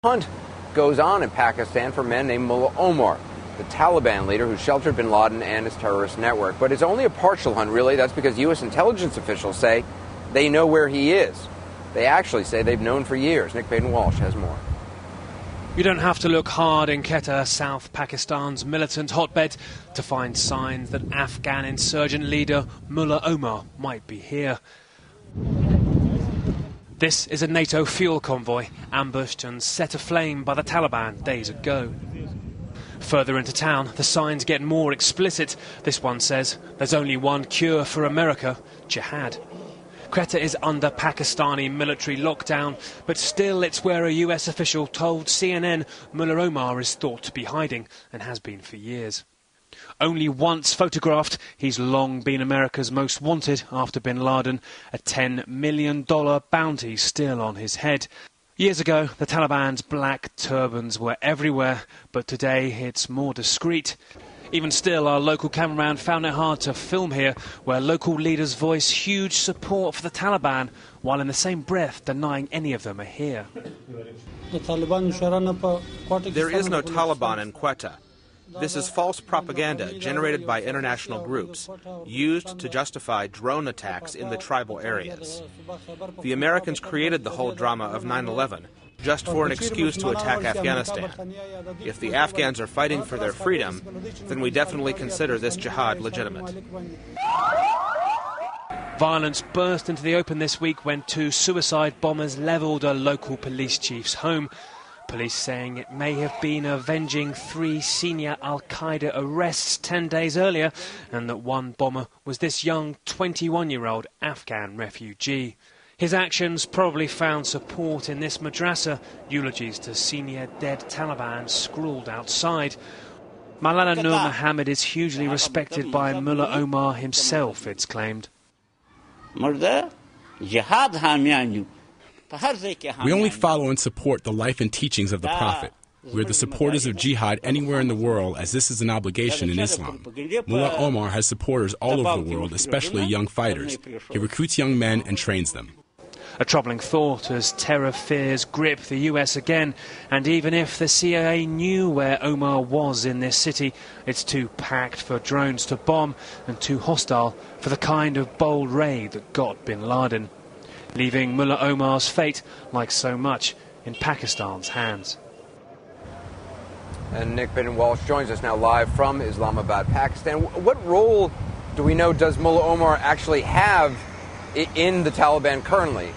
Hunt goes on in Pakistan for men named Mullah Omar, the Taliban leader who sheltered bin Laden and his terrorist network. But it's only a partial hunt, really. That's because U.S. intelligence officials say they know where he is. They actually say they've known for years. Nick Baden-Walsh has more. You don't have to look hard in Quetta, South Pakistan's militant hotbed, to find signs that Afghan insurgent leader Mullah Omar might be here. This is a NATO fuel convoy, ambushed and set aflame by the Taliban days ago. Further into town, the signs get more explicit. This one says, there's only one cure for America, jihad. Quetta is under Pakistani military lockdown, but still it's where a US official told CNN Mullah Omar is thought to be hiding, and has been for years. Only once photographed, he's long been America's most wanted after bin Laden, a $10 million bounty still on his head. Years ago, the Taliban's black turbans were everywhere, but today it's more discreet. Even still, our local cameraman found it hard to film here, where local leaders voice huge support for the Taliban, while in the same breath denying any of them are here. There is no Taliban in Quetta. This is false propaganda generated by international groups, used to justify drone attacks in the tribal areas. The Americans created the whole drama of 9/11 just for an excuse to attack Afghanistan. If the Afghans are fighting for their freedom, then we definitely consider this jihad legitimate. Violence burst into the open this week when two suicide bombers levelled a local police chief's home. Police saying it may have been avenging 3 senior al-Qaeda arrests 10 days earlier, and that one bomber was this young 21-year-old Afghan refugee. His actions probably found support in this madrasa, eulogies to senior dead Taliban scrawled outside. Maulana Nur Muhammad is hugely respected by Mullah Omar himself, it's claimed. We only follow and support the life and teachings of the Prophet. We're the supporters of jihad anywhere in the world, as this is an obligation in Islam. Mullah Omar has supporters all over the world, especially young fighters. He recruits young men and trains them. A troubling thought as terror fears grip the US again, and even if the CIA knew where Omar was in this city, it's too packed for drones to bomb and too hostile for the kind of bold raid that got bin Laden, leaving Mullah Omar's fate, like so much, in Pakistan's hands. And Nick Baden-Walsh joins us now live from Islamabad, Pakistan. What role do we know does Mullah Omar actually have in the Taliban currently?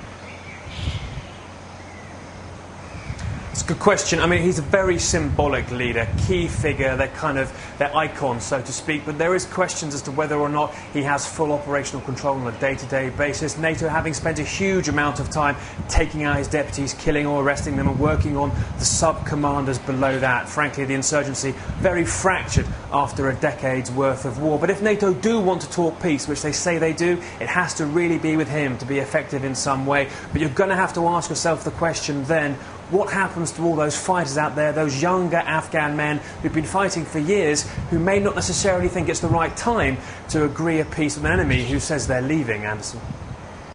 It's a good question. I mean, he's a very symbolic leader, key figure, their icon, so to speak. But there is questions as to whether or not he has full operational control on a day-to-day basis. NATO having spent a huge amount of time taking out his deputies, killing or arresting them, and working on the sub-commanders below that. Frankly, the insurgency very fractured after a decade's worth of war. But if NATO do want to talk peace, which they say they do, it has to really be with him to be effective in some way. But you're going to have to ask yourself the question then, what happens to all those fighters out there, those younger Afghan men who've been fighting for years, who may not necessarily think it's the right time to agree a peace with an enemy who says they're leaving, Anderson?